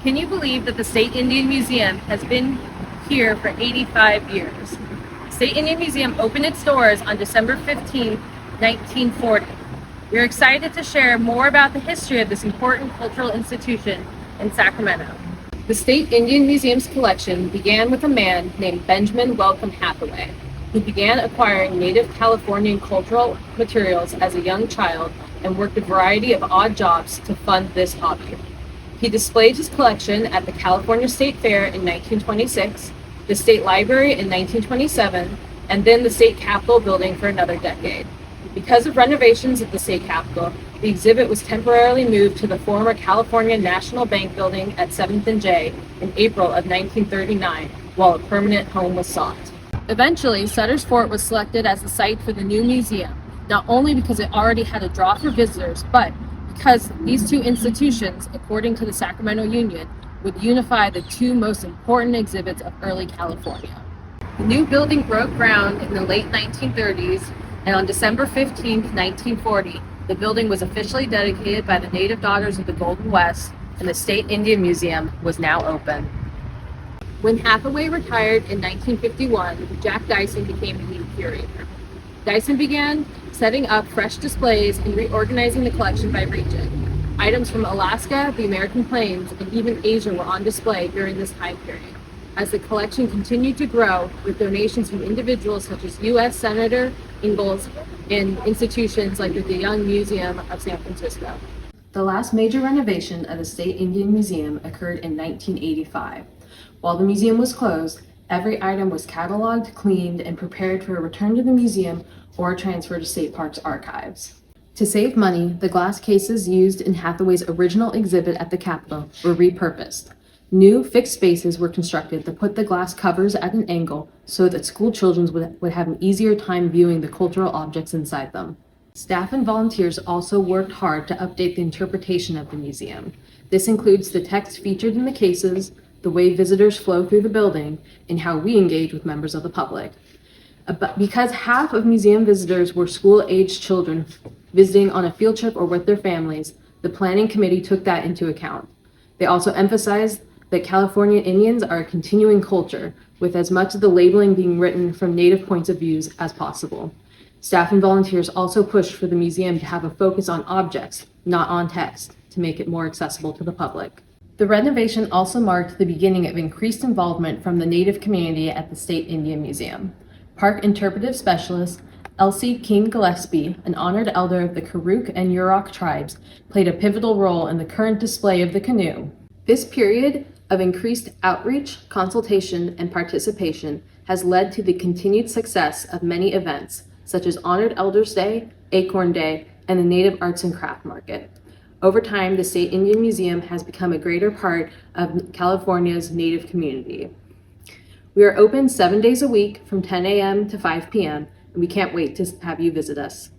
Can you believe that the State Indian Museum has been here for 85 years? State Indian Museum opened its doors on December 15, 1940. We are excited to share more about the history of this important cultural institution in Sacramento. The State Indian Museum's collection began with a man named Benjamin Welcome Hathaway, who began acquiring native Californian cultural materials as a young child and worked a variety of odd jobs to fund this hobby. He displayed his collection at the California State Fair in 1926, the State Library in 1927, and then the State Capitol building for another decade. Because of renovations at the State Capitol, the exhibit was temporarily moved to the former California National Bank building at 7th and J in April of 1939, while a permanent home was sought. Eventually, Sutter's Fort was selected as the site for the new museum, not only because it already had a draw for visitors, but because these two institutions, according to the Sacramento Union, would unify the two most important exhibits of early California. The new building broke ground in the late 1930s, and on December 15, 1940, the building was officially dedicated by the Native Daughters of the Golden West, and the State Indian Museum was now open. When Hathaway retired in 1951, Jack Dyson became the new curator. Dyson began setting up fresh displays and reorganizing the collection by region. Items from Alaska, the American Plains, and even Asia were on display during this time period, as the collection continued to grow with donations from individuals such as U.S. Senator Ingalls and institutions like the Young Museum of San Francisco. The last major renovation of the State Indian Museum occurred in 1985. While the museum was closed, every item was cataloged, cleaned, and prepared for a return to the museum or transfer to State Parks archives. To save money, the glass cases used in Hathaway's original exhibit at the Capitol were repurposed. New fixed spaces were constructed to put the glass covers at an angle so that school children would have an easier time viewing the cultural objects inside them. Staff and volunteers also worked hard to update the interpretation of the museum. This includes the text featured in the cases, the way visitors flow through the building, and how we engage with members of the public. Because half of museum visitors were school-aged children visiting on a field trip or with their families, the planning committee took that into account. They also emphasized that California Indians are a continuing culture, with as much of the labeling being written from Native points of views as possible. Staff and volunteers also pushed for the museum to have a focus on objects, not on text, to make it more accessible to the public. The renovation also marked the beginning of increased involvement from the Native community at the State Indian Museum. Park interpretive specialist Elsie King Gillespie, an honored elder of the Karuk and Yurok tribes, played a pivotal role in the current display of the canoe. This period of increased outreach, consultation, and participation has led to the continued success of many events, such as Honored Elders Day, Acorn Day, and the Native Arts and Craft Market. Over time, the State Indian Museum has become a greater part of California's Native community. We are open 7 days a week from 10 a.m. to 5 p.m., and we can't wait to have you visit us.